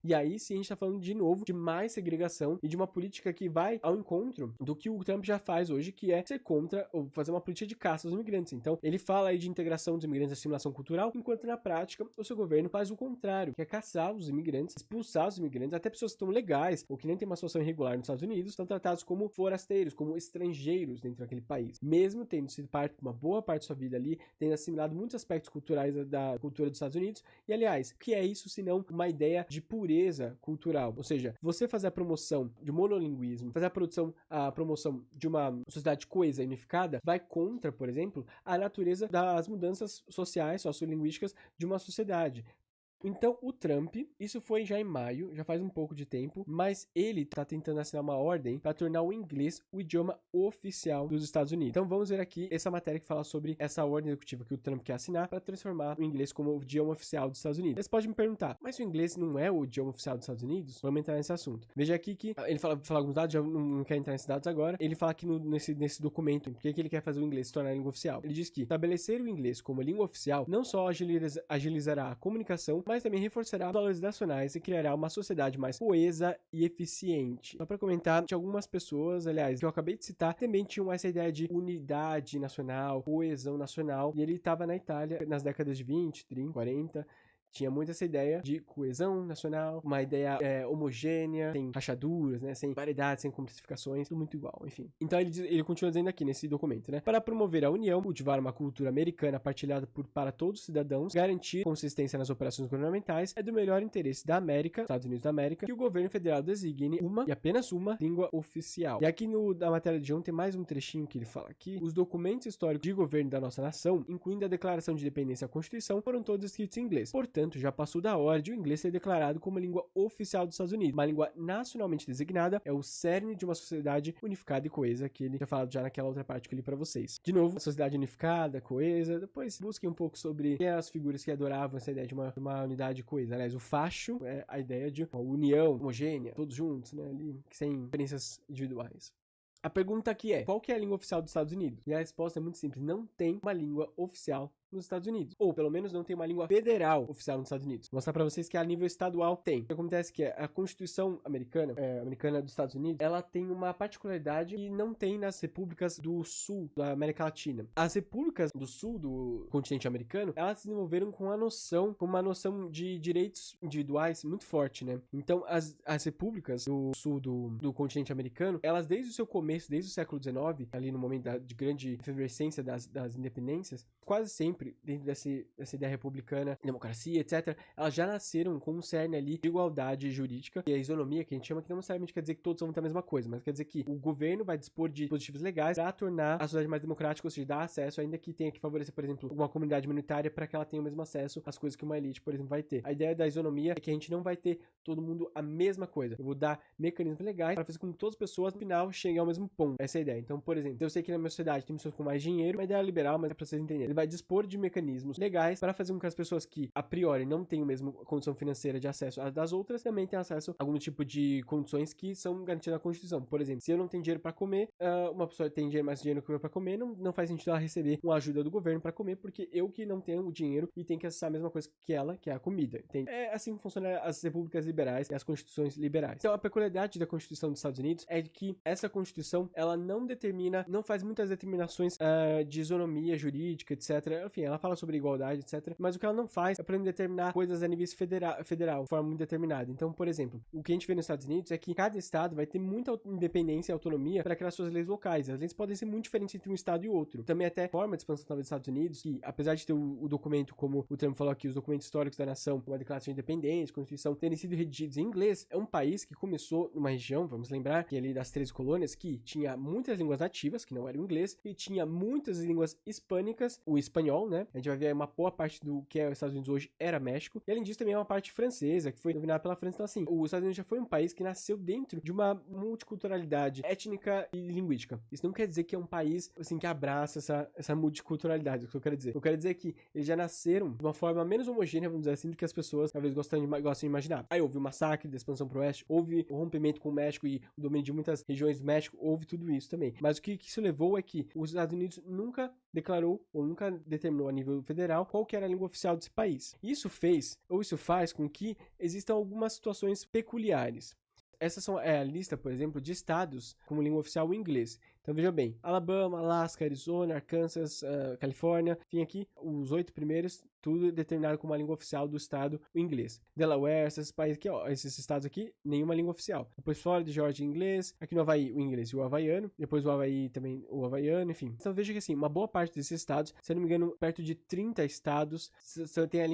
E aí sim a gente tá falando de novo de mais segregação e de uma política que vai ao encontro do que o Trump já faz hoje, que é ser contra ou fazer uma política de caça aos imigrantes. Então ele fala aí de integração dos imigrantes, assimilação cultural, enquanto na prática o seu governo faz o contrário, que é caçar os imigrantes, expulsar os imigrantes, até pessoas que estão legais ou que nem tem uma situação irregular nos Estados Unidos, são tratados como forasteiros, como estrangeiros dentro daquele país. Mesmo tendo sido uma boa parte da sua vida ali, tendo assimilado muitos aspectos culturais da cultura dos Estados Unidos. E aliás, o que é isso senão uma ideia de pureza cultural? Ou seja, você fazer a promoção de monolinguismo, fazer a promoção de uma sociedade coesa e unificada, vai contra, por exemplo, a natureza das mudanças sociais, sociolinguísticas de uma sociedade. Então, o Trump, isso foi já em maio, já faz um pouco de tempo, mas ele tá tentando assinar uma ordem para tornar o inglês o idioma oficial dos Estados Unidos. Então, vamos ver aqui essa matéria que fala sobre essa ordem executiva que o Trump quer assinar para transformar o inglês como o idioma oficial dos Estados Unidos. Você pode me perguntar, mas o inglês não é o idioma oficial dos Estados Unidos? Vamos entrar nesse assunto. Veja aqui que ele fala alguns dados, já não quero entrar nesses dados agora. Ele fala aqui nesse documento, por que ele quer fazer o inglês se tornar a língua oficial. Ele diz que estabelecer o inglês como língua oficial não só agilizará a comunicação, mas também reforçará os valores nacionais e criará uma sociedade mais coesa e eficiente. Só para comentar, tinha algumas pessoas, aliás, que eu acabei de citar, também tinham essa ideia de unidade nacional, coesão nacional, e ele estava na Itália nas décadas de 20, 30, 40, tinha muito essa ideia de coesão nacional, uma ideia homogênea, sem rachaduras, né, sem variedades, sem complexificações, tudo muito igual, enfim. Então ele continua dizendo aqui nesse documento, né, para promover a união, cultivar uma cultura americana partilhada para todos os cidadãos, garantir consistência nas operações governamentais, é do melhor interesse da América, Estados Unidos da América, que o governo federal designe uma e apenas uma língua oficial. E aqui na matéria de ontem tem mais um trechinho que ele fala aqui: os documentos históricos de governo da nossa nação, incluindo a Declaração de Independência e a Constituição, foram todos escritos em inglês. Portanto, já passou da hora de o inglês ser declarado como língua oficial dos Estados Unidos. Uma língua nacionalmente designada é o cerne de uma sociedade unificada e coesa, que ele tinha falado já naquela outra parte que eu li pra vocês. De novo, sociedade unificada, coesa. Depois busquem um pouco sobre quem eram as figuras que adoravam essa ideia de uma unidade coesa. Aliás, o facho é a ideia de uma união homogênea, todos juntos, né, ali, sem diferenças individuais. A pergunta aqui é, qual que é a língua oficial dos Estados Unidos? E a resposta é muito simples, não tem uma língua oficial nos Estados Unidos, ou pelo menos não tem uma língua federal oficial nos Estados Unidos. Vou mostrar para vocês que a nível estadual tem. O que acontece é que a Constituição americana dos Estados Unidos, ela tem uma particularidade que não tem nas repúblicas do sul da América Latina. As repúblicas do sul do continente americano, elas se desenvolveram com uma noção de direitos individuais muito forte, né? Então, as repúblicas do sul do continente americano, elas desde o seu começo, desde o século XIX, ali no momento de grande efervescência das independências, quase sempre dentro dessa ideia republicana, democracia, etc., elas já nasceram com um cerne ali de igualdade jurídica, e a isonomia, que a gente chama, que não necessariamente quer dizer que todos vão ter a mesma coisa, mas quer dizer que o governo vai dispor de dispositivos legais para tornar a sociedade mais democrática, ou seja, dar acesso, ainda que tenha que favorecer, por exemplo, uma comunidade minoritária para que ela tenha o mesmo acesso às coisas que uma elite, por exemplo, vai ter. A ideia da isonomia é que a gente não vai ter todo mundo a mesma coisa. Eu vou dar mecanismos legais para fazer com que todas as pessoas, no final, cheguem ao mesmo ponto. Essa é a ideia. Então, por exemplo, eu sei que na minha sociedade tem pessoas com mais dinheiro, uma ideia liberal, mas é para vocês entenderem. Ele vai dispor de mecanismos legais para fazer com que as pessoas que, a priori, não têm a mesma condição financeira de acesso às das outras, também tenham acesso a algum tipo de condições que são garantidas na Constituição. Por exemplo, se eu não tenho dinheiro para comer, uma pessoa tem mais dinheiro que eu para comer, não faz sentido ela receber uma ajuda do governo para comer, porque eu que não tenho o dinheiro e tenho que acessar a mesma coisa que ela, que é a comida, entende? É assim que funcionam as repúblicas liberais e as constituições liberais. Então, a peculiaridade da Constituição dos Estados Unidos é que essa Constituição, ela não faz muitas determinações de isonomia jurídica, etc. Enfim, ela fala sobre igualdade, etc. Mas o que ela não faz é para determinar coisas a nível federal, de forma muito determinada. Então, por exemplo, o que a gente vê nos Estados Unidos é que cada estado vai ter muita independência e autonomia para criar suas leis locais. As leis podem ser muito diferentes entre um estado e outro. Também até a forma de expansão talvez dos Estados Unidos, que apesar de ter o documento, como o Trump falou aqui, os documentos históricos da nação, como a Declaração de Independência, Constituição, terem sido redigidos em inglês, é um país que começou numa região, vamos lembrar, que é ali das 13 colônias, que tinha muitas línguas nativas, que não eram inglês, e tinha muitas línguas hispânicas, o espanhol, né? A gente vai ver uma boa parte do que é os Estados Unidos hoje era México, e além disso também é uma parte francesa, que foi dominada pela França. Então assim, os Estados Unidos já foi um país que nasceu dentro de uma multiculturalidade étnica e linguística. Isso não quer dizer que é um país, assim, que abraça essa multiculturalidade, é o que eu quero dizer. Eu quero dizer que eles já nasceram de uma forma menos homogênea, vamos dizer assim, do que as pessoas talvez gostam de imaginar. Aí houve o massacre da expansão pro oeste, houve o rompimento com o México e o domínio de muitas regiões do México, houve tudo isso também. Mas o que isso levou é que os Estados Unidos nunca declarou ou nunca determinou a nível federal qual que era a língua oficial desse país. Isso faz com que existam algumas situações peculiares. Essas são a lista, por exemplo, de estados como língua oficial o inglês. Então veja bem, Alabama, Alaska, Arizona, Arkansas, Califórnia, enfim, aqui os 8 primeiros, tudo determinado como a língua oficial do estado, o inglês. Delaware, esses países aqui, ó, esses estados aqui, nenhuma língua oficial. Depois Flórida, Georgia, inglês. Aqui no Havaí, o inglês e o havaiano. Depois o Havaí também, o havaiano, enfim. Então veja que assim, uma boa parte desses estados, se eu não me engano, perto de 30 estados, tem a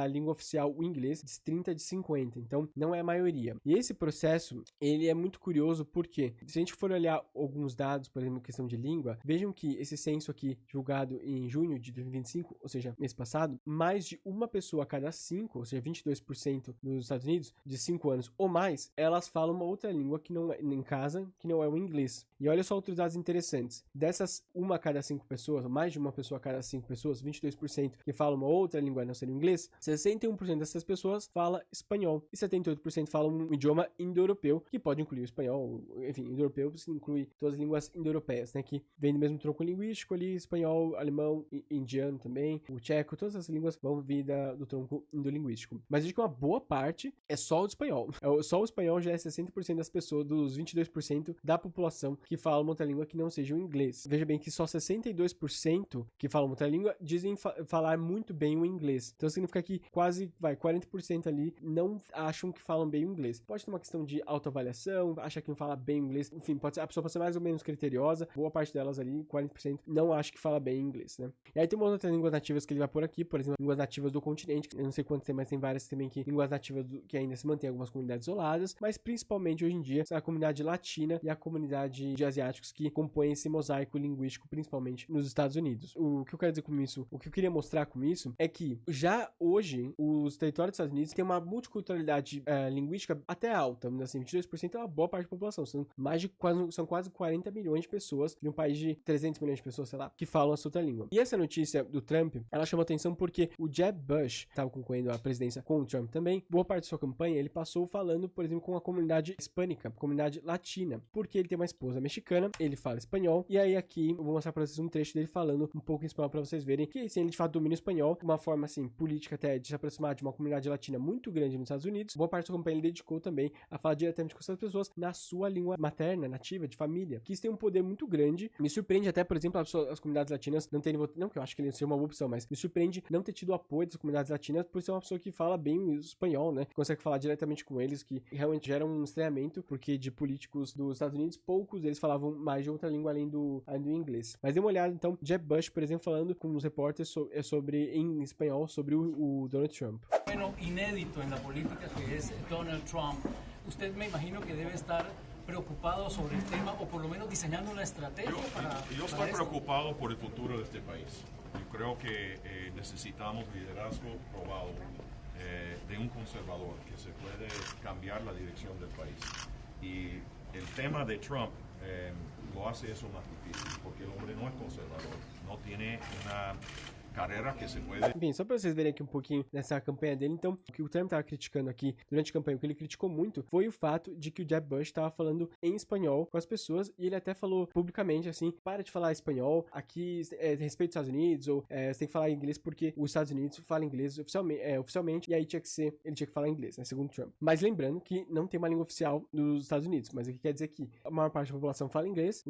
língua oficial, o inglês, de 30 de 50. Então não é a maioria. E esse processo, ele é muito curioso porque, se a gente for olhar alguns dados, por exemplo, questão de língua, vejam que esse censo aqui, divulgado em junho de 2025, ou seja, mês passado, mais de uma pessoa a cada 5, ou seja, 22% nos Estados Unidos, de 5 anos ou mais, elas falam uma outra língua que não é em casa, que não é o inglês. E olha só outros dados interessantes. Dessas uma a cada 5 pessoas, ou mais de uma pessoa a cada 5 pessoas, 22% que falam uma outra língua não sendo inglês, 61% dessas pessoas fala espanhol e 78% falam um idioma indo-europeu, que pode incluir o espanhol, enfim, indo-europeu inclui todas as línguas indo-europeias, né, que vem do mesmo tronco linguístico ali, espanhol, alemão, indiano também, o tcheco, todas as línguas vão vir do tronco indo-linguístico. Mas veja que uma boa parte é só o espanhol. Só o espanhol já é 60% das pessoas, dos 22% da população que falam outra língua que não seja o inglês. Veja bem que só 62% que falam outra língua dizem falar muito bem o inglês. Então significa que quase 40% ali não acham que falam bem o inglês. Pode ter uma questão de autoavaliação, acha que não fala bem o inglês, enfim, a pessoa pode ser mais ou menos criteriosa, boa parte delas ali, 40%, não acha que fala bem inglês, né? E aí tem uma outra línguas nativas que ele vai por aqui, por exemplo, línguas nativas do continente, eu não sei quantas tem, mas tem várias também que línguas nativas que ainda se mantém algumas comunidades isoladas, mas principalmente hoje em dia a comunidade latina e a comunidade de asiáticos que compõem esse mosaico linguístico, principalmente nos Estados Unidos. O que eu quero dizer com isso, o que eu queria mostrar com isso é que já hoje os territórios dos Estados Unidos têm uma multiculturalidade linguística até alta, vamos dizer assim, 22% é uma boa parte da população, são quase 40 milhões de pessoas de um país de 300 milhões de pessoas, sei lá, que falam a sua outra língua. E essa notícia do Trump, ela chamou atenção porque o Jeb Bush estava concorrendo à presidência com o Trump também. Boa parte da sua campanha ele passou falando, por exemplo, com a comunidade hispânica, comunidade latina, porque ele tem uma esposa mexicana, ele fala espanhol, e aí aqui eu vou mostrar pra vocês um trecho dele falando um pouco em espanhol pra vocês verem que assim, ele de fato domina o espanhol, uma forma assim, política até de se aproximar de uma comunidade latina muito grande nos Estados Unidos. Boa parte da sua campanha ele dedicou também a falar diretamente com essas pessoas na sua língua materna, nativa, de família, que isso tem um poder muito grande. Me surpreende até, por exemplo, as comunidades latinas não terem votado, não que eu acho que ele seja uma boa opção, mas me surpreende não ter tido apoio das comunidades latinas por ser uma pessoa que fala bem o espanhol, né? Consegue falar diretamente com eles, que realmente gera um estranhamento, porque de políticos dos Estados Unidos, poucos deles falavam mais de outra língua além do inglês. Mas dê uma olhada, então, Jeb Bush, por exemplo, falando com os repórteres em espanhol sobre o Donald Trump. Bueno, inédito en la política que es Donald Trump. Usted me imagino que debe estar preocupado sobre el tema o por lo menos diseñando una estrategia yo estoy preocupado por el futuro de este país. Yo creo que necesitamos liderazgo probado de un conservador que se puede cambiar la dirección del país. Y el tema de Trump lo hace eso más difícil porque el hombre no es conservador, no tiene una carreira que se pode... Bem, só pra vocês verem aqui um pouquinho dessa campanha dele, então, o que o Trump tava criticando aqui durante a campanha, o que ele criticou muito foi o fato de que o Jeb Bush tava falando em espanhol com as pessoas, e ele até falou publicamente assim, para de falar espanhol, aqui respeito aos Estados Unidos, ou você tem que falar inglês porque os Estados Unidos falam inglês oficialmente, e aí ele tinha que falar inglês, né, segundo Trump. Mas lembrando que não tem uma língua oficial dos Estados Unidos, mas o que quer dizer que a maior parte da população fala inglês,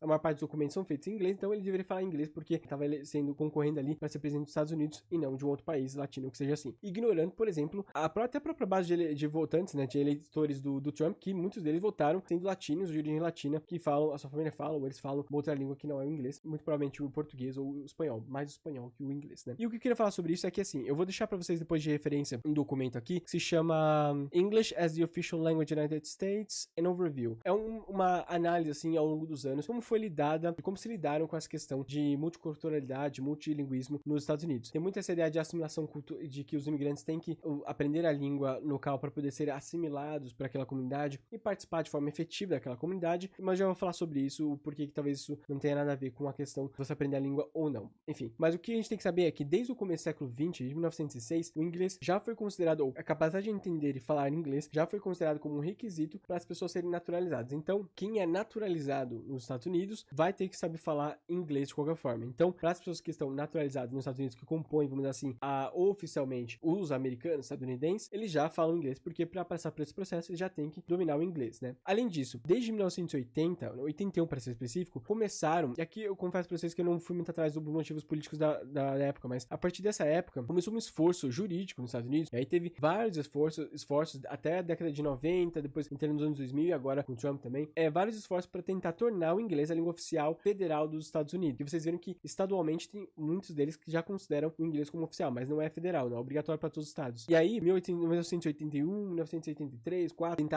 a maior parte dos documentos são feitos em inglês, então ele deveria falar inglês porque estava sendo concorrendo ali para ser presidente dos Estados Unidos e não de um outro país latino que seja assim. Ignorando, por exemplo, até a própria base de votantes, né, de eleitores do Trump, que muitos deles votaram sendo latinos, de origem latina, que falam, a sua família fala, ou eles falam uma outra língua que não é o inglês, muito provavelmente o português ou o espanhol, mais o espanhol que o inglês, né? E o que eu queria falar sobre isso é que, assim, eu vou deixar pra vocês depois de referência um documento aqui que se chama English as the Official Language of the United States, an Overview. É uma análise, assim, ao longo dos anos, como foi lidada, como se lidaram com essa questão de multiculturalidade, multilinguismo bilínguismo nos Estados Unidos. Tem muita essa ideia de assimilação de que os imigrantes têm que aprender a língua local para poder ser assimilados para aquela comunidade e participar de forma efetiva daquela comunidade, mas já vou falar sobre isso, o porquê que talvez isso não tenha nada a ver com a questão de você aprender a língua ou não. Enfim, mas o que a gente tem que saber é que desde o começo do século XX, de 1906, o inglês já foi considerado, ou a capacidade de entender e falar inglês já foi considerado como um requisito para as pessoas serem naturalizadas. Então, quem é naturalizado nos Estados Unidos vai ter que saber falar inglês de qualquer forma. Então, para as pessoas que estão naturalizadas nos Estados Unidos, que compõem, vamos dizer assim, oficialmente os americanos, estadunidenses, eles já falam inglês, porque para passar por esse processo, eles já têm que dominar o inglês, né? Além disso, desde 1980, 81 para ser específico, começaram, e aqui eu confesso para vocês que eu não fui muito atrás dos motivos políticos da época, mas a partir dessa época, começou um esforço jurídico nos Estados Unidos, e aí teve vários esforços até a década de 90, depois entrando nos anos 2000 e agora com o Trump também, vários esforços para tentar tornar o inglês a língua oficial federal dos Estados Unidos. E vocês viram que estadualmente tem muitos deles que já consideram o inglês como oficial, mas não é federal, não é obrigatório para todos os estados. E aí, 1981, 1983, 4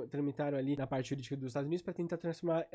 tramitaram ali na parte jurídica dos Estados Unidos para tentar transformar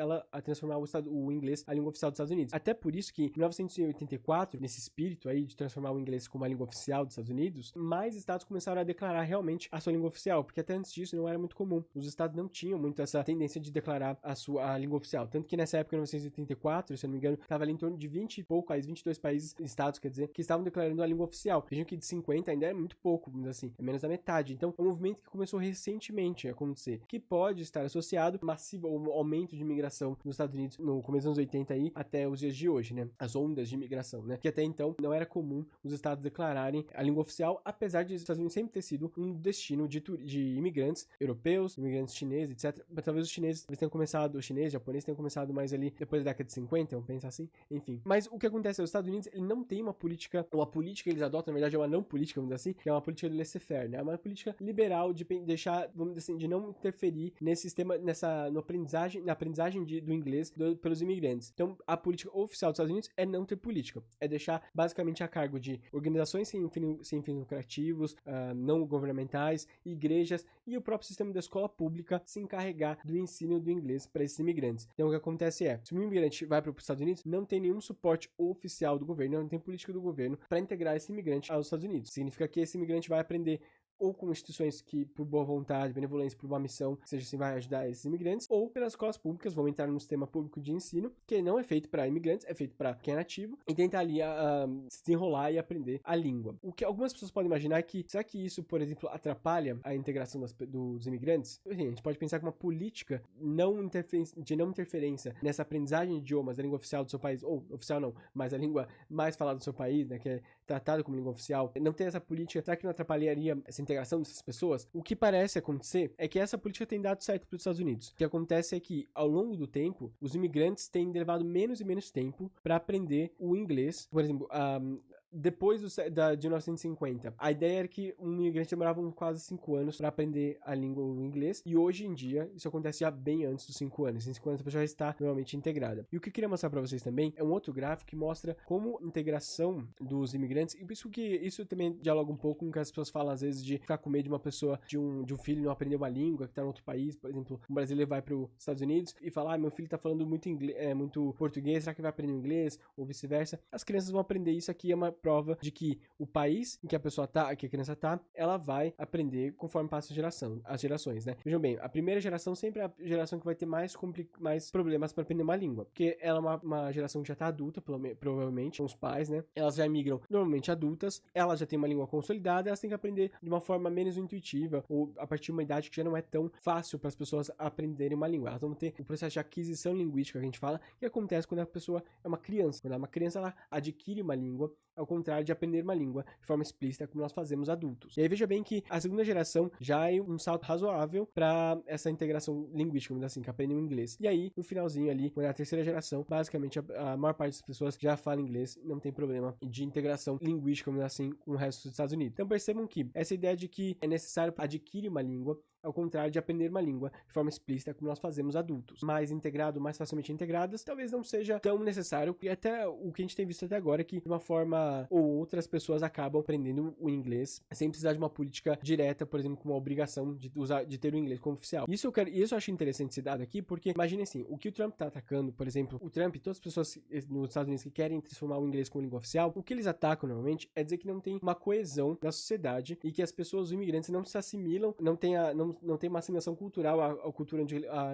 o inglês a língua oficial dos Estados Unidos. Até por isso que em 1984, nesse espírito aí de transformar o inglês como a língua oficial dos Estados Unidos, mais estados começaram a declarar realmente a sua língua oficial, porque até antes disso não era muito comum. Os estados não tinham muito essa tendência de declarar a língua oficial. Tanto que nessa época, em 1984, se eu não me engano, estava ali em torno de 20 e pouco países, 22 países, estados, quer dizer, que estavam declarando a língua oficial. Vejam que de 50 ainda é muito pouco, vamos dizer assim, é menos da metade. Então, é um movimento que começou recentemente a acontecer, que pode estar associado massivo ao aumento de imigração nos Estados Unidos no começo dos anos 80 aí, até os dias de hoje, né? As ondas de imigração, né? Que até então não era comum os estados declararem a língua oficial, apesar de os Estados Unidos sempre ter sido um destino de imigrantes europeus, imigrantes chineses, etc. Mas talvez os chineses tenham começado, os chineses, japoneses tenham começado mais ali depois da década de 50, vamos pensar assim, enfim. Mas o que acontece é os Estados Unidos, ele não tem uma política, ou a política que eles adotam, na verdade, é uma não política, vamos dizer assim, que é uma política de laissez-faire, né? É uma política liberal de deixar, vamos dizer assim, de não interferir nesse sistema, na aprendizagem do inglês pelos imigrantes. Então, a política oficial dos Estados Unidos é não ter política, é deixar basicamente a cargo de organizações sem fins lucrativos, não governamentais, igrejas e o próprio sistema da escola pública se encarregar do ensino do inglês para esses imigrantes. Então, o que acontece é, se um imigrante vai para os Estados Unidos, não tem nenhum suporte oficial do governo, não tem política do governo para integrar esse imigrante aos Estados Unidos. Significa que esse imigrante vai aprender ou com instituições que, por boa vontade, benevolência, por uma missão, seja assim, vai ajudar esses imigrantes, ou pelas escolas públicas, vão entrar no sistema público de ensino, que não é feito para imigrantes, é feito para quem é nativo, e tentar ali se desenrolar e aprender a língua. O que algumas pessoas podem imaginar é que, será que isso, por exemplo, atrapalha a integração dos imigrantes? Assim, a gente pode pensar que uma política de não interferência nessa aprendizagem de idiomas da língua oficial do seu país, ou oficial não, mas a língua mais falada do seu país, né, que é tratada como língua oficial, não ter essa política, será que não atrapalharia essa integração dessas pessoas? O que parece acontecer é que essa política tem dado certo para os Estados Unidos. O que acontece é que, ao longo do tempo, os imigrantes têm levado menos e menos tempo para aprender o inglês. Por exemplo, depois de 1950, a ideia era que um imigrante demorava quase 5 anos para aprender a língua o inglês, e hoje em dia isso acontece já bem antes dos 5 anos. Em 5 anos a pessoa já está normalmente integrada. E o que eu queria mostrar para vocês também é um outro gráfico que mostra como a integração dos imigrantes, e por isso que isso também dialoga um pouco com o que as pessoas falam às vezes de ficar com medo de uma pessoa, de um filho não aprender uma língua que está em outro país. Por exemplo, um brasileiro vai para os Estados Unidos e fala, meu filho está falando muito inglês, muito português, será que vai aprender inglês? Ou vice-versa. As crianças vão aprender isso. Aqui é uma prova de que o país em que a pessoa tá, que a criança tá, ela vai aprender conforme passa as gerações, né? Vejam bem, a primeira geração sempre é a geração que vai ter mais problemas para aprender uma língua, porque ela é uma geração que já tá adulta, provavelmente, com os pais, né? Elas já migram normalmente adultas, elas já têm uma língua consolidada, elas têm que aprender de uma forma menos intuitiva, ou a partir de uma idade que já não é tão fácil para as pessoas aprenderem uma língua. Elas vão ter o processo de aquisição linguística que a gente fala, que acontece quando a pessoa é uma criança. Quando é uma criança, ela adquire uma língua, ao contrário de aprender uma língua de forma explícita, como nós fazemos adultos. E aí veja bem que a segunda geração já é um salto razoável para essa integração linguística, vamos dizer assim, que aprendem o inglês. E aí, no finalzinho ali, quando é a terceira geração, basicamente a maior parte das pessoas já fala inglês, não tem problema de integração linguística, vamos dizer assim, com o resto dos Estados Unidos. Então percebam que essa ideia de que é necessário adquirir uma língua ao contrário de aprender uma língua de forma explícita como nós fazemos adultos. Mais integrado, mais facilmente integradas, talvez não seja tão necessário, e até o que a gente tem visto até agora é que, de uma forma ou outra, as pessoas acabam aprendendo o inglês sem precisar de uma política direta, por exemplo, com uma obrigação de ter o inglês como oficial. Isso eu acho interessante esse dado aqui, porque imagine assim, o que o Trump tá atacando, por exemplo, o Trump e todas as pessoas nos Estados Unidos que querem transformar o inglês como língua oficial, o que eles atacam normalmente é dizer que não tem uma coesão na sociedade e que as pessoas, os imigrantes, não se assimilam, não tem uma assimilação cultural à cultura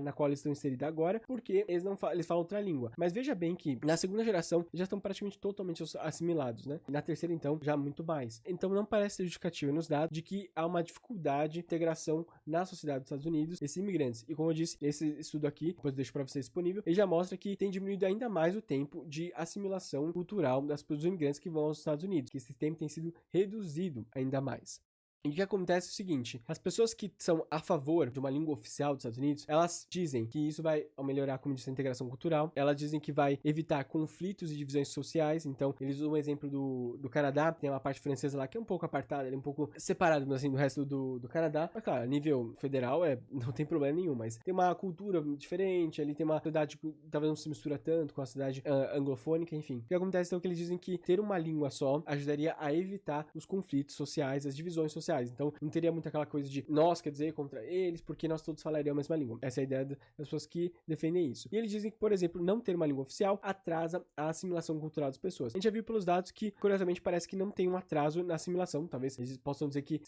na qual eles estão inseridos agora, porque eles falam outra língua. Mas veja bem que na segunda geração já estão praticamente totalmente assimilados, né? E na terceira, então, já muito mais. Então não parece ser justificativa nos dados de que há uma dificuldade de integração na sociedade dos Estados Unidos, esses imigrantes. E como eu disse, esse estudo aqui, depois eu deixo para vocês disponível, ele já mostra que tem diminuído ainda mais o tempo de assimilação cultural dos imigrantes que vão aos Estados Unidos, que esse tempo tem sido reduzido ainda mais. E o que acontece é o seguinte, as pessoas que são a favor de uma língua oficial dos Estados Unidos, elas dizem que isso vai melhorar, como disse, a integração cultural, elas dizem que vai evitar conflitos e divisões sociais, então eles usam o exemplo do Canadá, tem uma parte francesa lá que é um pouco apartada, ele é um pouco separado, assim, do resto do Canadá, mas claro, a nível federal não tem problema nenhum, mas tem uma cultura diferente, ali tem uma cidade que talvez não se mistura tanto com a cidade anglofônica, enfim. O que acontece então é que eles dizem que ter uma língua só ajudaria a evitar os conflitos sociais, as divisões sociais. Então, não teria muito aquela coisa de nós, quer dizer, contra eles, porque nós todos falariam a mesma língua. Essa é a ideia das pessoas que defendem isso. E eles dizem que, por exemplo, não ter uma língua oficial atrasa a assimilação cultural das pessoas. A gente já viu pelos dados que, curiosamente, parece que não tem um atraso na assimilação. Talvez eles possam dizer que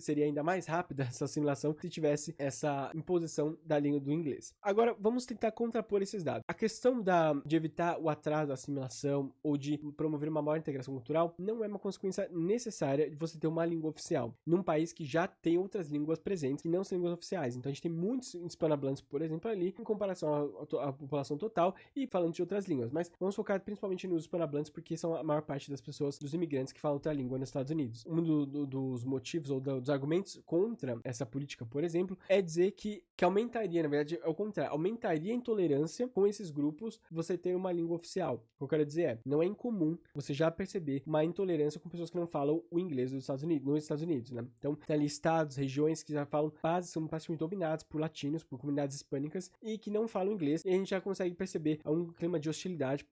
seria ainda mais rápida essa assimilação se tivesse essa imposição da língua do inglês. Agora, vamos tentar contrapor esses dados. A questão de evitar o atraso da assimilação ou de promover uma maior integração cultural não é uma consequência necessária de você ter uma língua oficial num país que já tem outras línguas presentes que não são línguas oficiais. Então a gente tem muitos hispanohablantes, por exemplo, ali, em comparação à população total e falando de outras línguas. Mas vamos focar principalmente nos hispanohablantes porque são a maior parte das pessoas, dos imigrantes que falam outra língua nos Estados Unidos. Um dos motivos ou dos argumentos contra essa política, por exemplo, é dizer que aumentaria, na verdade, ao contrário, aumentaria a intolerância com esses grupos você ter uma língua oficial. O que eu quero dizer não é incomum você já perceber uma intolerância com pessoas que não falam o inglês nos Estados Unidos, né? Então, tem ali estados, regiões que já falam, são praticamente dominados por latinos, por comunidades hispânicas e que não falam inglês, e a gente já consegue perceber um clima de hostilidade,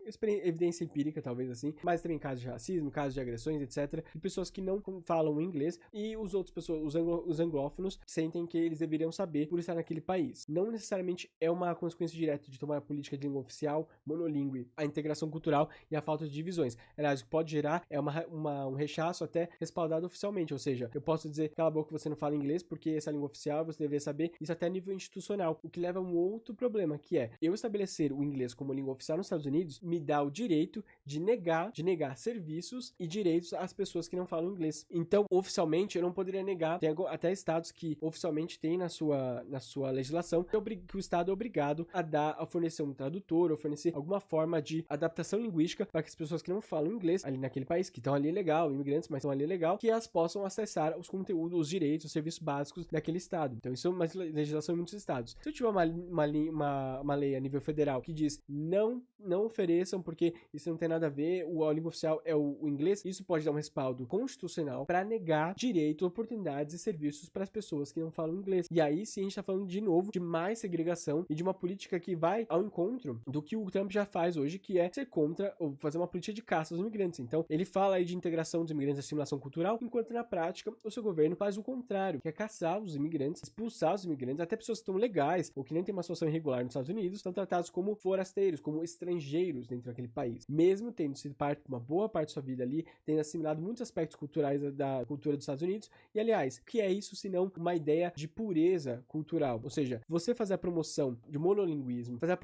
evidência empírica, talvez assim, mas também casos de racismo, casos de agressões, etc., de pessoas que não falam inglês e os outros pessoas, os anglófonos, sentem que eles deveriam saber por estar naquele país. Não necessariamente é uma consequência direta de tomar a política de língua oficial, monolíngue, a integração cultural e a falta de divisões. Aliás, o que pode gerar é um rechaço até respaldado oficialmente, ou seja, eu posso dizer, cala a boca, você não fala inglês porque essa é a língua oficial, você deveria saber, isso até a nível institucional, o que leva a um outro problema, que é, eu estabelecer o inglês como língua oficial nos Estados Unidos, me dá o direito de negar serviços e direitos às pessoas que não falam inglês. Então, oficialmente, eu não poderia negar, tem até estados que oficialmente têm na sua legislação, que o estado é obrigado a fornecer um tradutor, ou fornecer alguma forma de adaptação linguística para que as pessoas que não falam inglês, ali naquele país, que estão ali legal, imigrantes, mas estão ali legal, que elas possam acessar os conteúdos, os direitos, os serviços básicos daquele estado. Então, isso é uma legislação em muitos estados. Se eu tiver uma lei a nível federal que diz não ofereçam porque isso não tem nada a ver, a língua oficial é o inglês, isso pode dar um respaldo constitucional para negar direitos, oportunidades e serviços para as pessoas que não falam inglês. E aí sim a gente está falando de novo de mais segregação e de uma política que vai ao encontro do que o Trump já faz hoje, que é ser contra ou fazer uma política de caça aos imigrantes. Então, ele fala aí de integração dos imigrantes e assimilação cultural, enquanto na prática o seu governo faz o contrário, que é caçar os imigrantes, expulsar os imigrantes, até pessoas que estão legais ou que nem tem uma situação irregular nos Estados Unidos, são tratados como forasteiros, como estrangeiros dentro daquele país. Mesmo tendo sido uma boa parte da sua vida ali, tendo assimilado muitos aspectos culturais da cultura dos Estados Unidos, e aliás, o que é isso senão uma ideia de pureza cultural? Ou seja, você fazer a promoção de monolinguismo, fazer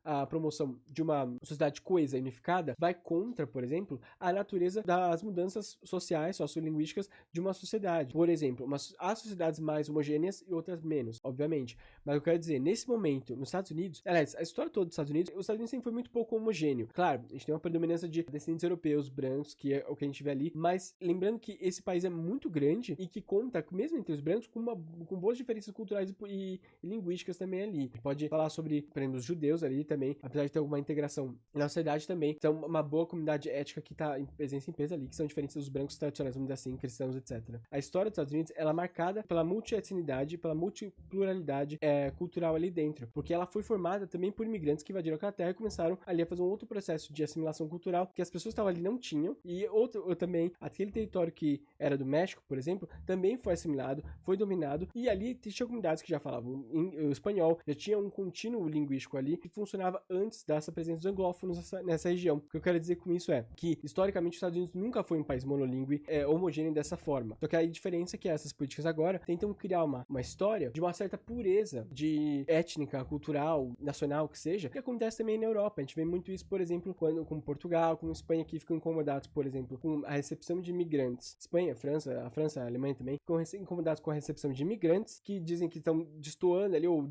a promoção de uma sociedade coesa e unificada, vai contra, por exemplo, a natureza das mudanças sociais, sociolinguísticas de uma sociedade. Por exemplo, há sociedades mais homogêneas e outras menos, obviamente. Mas eu quero dizer, nesse momento, nos Estados Unidos, aliás, a história toda dos Estados Unidos sempre foi muito pouco homogêneo. Claro, a gente tem uma predominância predominância de descendentes europeus, brancos, que é o que a gente vê ali, mas lembrando que esse país é muito grande e que conta, mesmo entre os brancos, com boas diferenças culturais e linguísticas também ali. A gente pode falar sobre, por exemplo, os judeus ali também, apesar de ter alguma integração na sociedade também, são uma boa comunidade étnica que está em presença em peso ali, que são diferentes dos brancos tradicionais, vamos dizer assim, cristãos, etc. A história dos Estados Unidos, ela é marcada pela multietnicidade, pela multipluralidade cultural ali dentro, porque ela foi formada também por imigrantes que invadiram aquela terra e começaram ali a fazer um outro processo de assimilação cultural que as pessoas que estavam ali não tinham, e outro também, aquele território que era do México, por exemplo, também foi assimilado, foi dominado, e ali tinha comunidades que já falavam em espanhol, já tinha um contínuo linguístico ali que funcionava antes dessa presença dos anglófonos nessa região. O que eu quero dizer com isso é que, historicamente, os Estados Unidos nunca foi um país monolíngue homogêneo dessa forma. Só que a diferença é que essas políticas agora tentam criar uma história de uma certa pureza de étnica, cultural, nacional, que seja, que acontece também na Europa. A gente vê muito isso, por exemplo, com Portugal, com Espanha, que ficam incomodados, por exemplo, com a recepção de imigrantes. Espanha, a França, a Alemanha também, ficam incomodados com a recepção de imigrantes que dizem que estão destoando ali, ou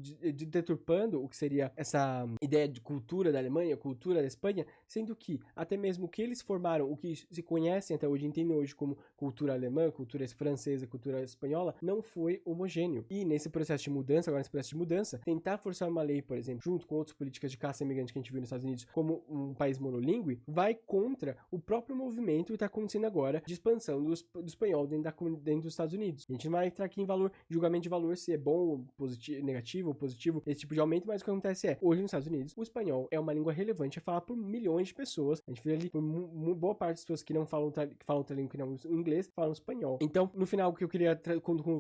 deturpando o que seria essa ideia de cultura da Alemanha, cultura da Espanha, sendo que até mesmo o que eles formaram, o que se conhecem até hoje, entendem hoje como cultura alemã, cultura francesa, cultura espanhola, não foi homogêneo. E nesse processo de mudança, tentar forçar uma lei, por exemplo, junto com outras políticas de caça imigrante que a gente viu nos Estados Unidos, como um país monolíngue, vai contra o próprio movimento que está acontecendo agora de expansão do espanhol dentro dos Estados Unidos. A gente não vai entrar aqui em julgamento de valor, se é bom, positivo, negativo ou positivo, esse tipo de aumento, mas o que acontece hoje nos Estados Unidos, o espanhol é uma língua relevante a falar por milhões de pessoas. A gente vê ali por boa parte das pessoas que não falam outra língua que não o inglês, falam espanhol. Então, no final, o que eu queria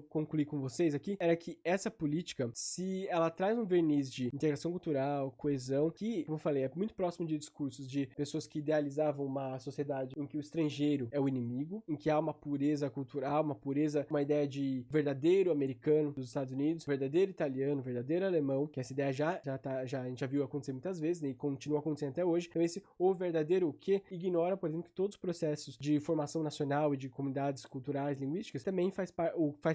concluir com vocês aqui era que essa política, se ela traz um verniz de integração cultural, coesão, que, como eu falei, é muito próximo de discursos de pessoas que idealizavam uma sociedade em que o estrangeiro é o inimigo, em que há uma pureza cultural, uma ideia de verdadeiro americano dos Estados Unidos, verdadeiro italiano, verdadeiro alemão, que essa ideia a gente já viu acontecer muitas vezes, né, e continua acontecendo até hoje. Então o verdadeiro que ignora, por exemplo, que todos os processos de formação nacional e de comunidades culturais, linguísticas, também faz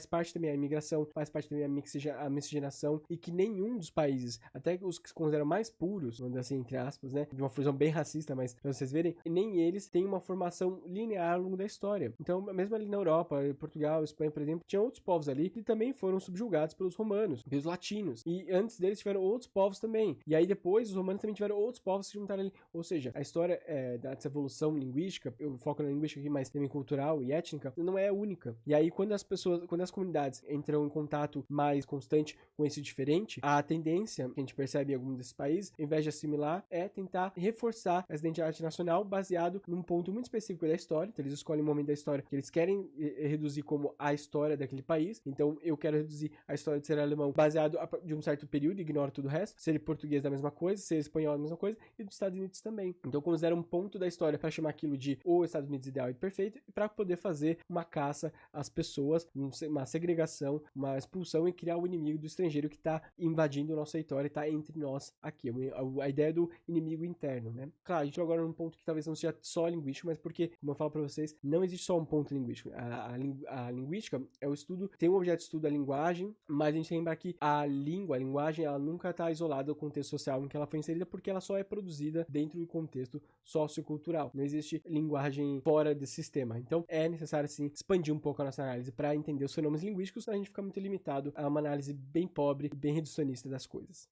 parte também a imigração, faz parte também a miscigenação, e que nenhum dos países, até os que se consideram mais puros, vamos dizer assim, entre aspas, né, de uma visão bem racista, mas pra vocês verem, nem eles têm uma formação linear ao longo da história. Então, mesmo ali na Europa, Portugal, Espanha, por exemplo, tinha outros povos ali que também foram subjugados pelos romanos, pelos latinos, e antes deles tiveram outros povos também, e aí depois os romanos também tiveram outros povos que se juntaram ali, ou seja, a história dessa evolução linguística, eu foco na linguística aqui, mas também cultural e étnica, não é única. E aí quando as comunidades entram em contato mais constante com esse diferente, a tendência que a gente percebe em alguns desses países, ao invés de assimilar, é tentar reforçar essa identidade nacional baseado num ponto muito específico da história. Então eles escolhem um momento da história que eles querem reduzir como a história daquele país. Então eu quero reduzir a história de ser alemão baseado de um certo período, ignoro tudo o resto, ser português da mesma coisa, ser espanhol da mesma coisa, e dos Estados Unidos também. Então considera um ponto da história para chamar aquilo de o Estados Unidos ideal e perfeito, e para poder fazer uma caça às pessoas, uma segregação, uma expulsão, e criar o inimigo do estrangeiro que está invadindo o nosso território e está entre nós aqui. A ideia do inimigo interno, né? Claro, a gente agora num ponto que talvez não seja só linguístico, mas porque, como eu falo para vocês, não existe só um ponto linguístico. A linguística é o estudo, tem um objeto de estudo da linguagem, mas a gente tem que lembrar que a linguagem, ela nunca está isolada do contexto social em que ela foi inserida, porque ela só é produzida dentro do contexto sociocultural. Não existe linguagem fora desse sistema. Então, é necessário, sim, expandir um pouco a nossa análise para entender os fenômenos linguísticos, senão a gente fica muito limitado a uma análise bem pobre e bem reducionista das coisas.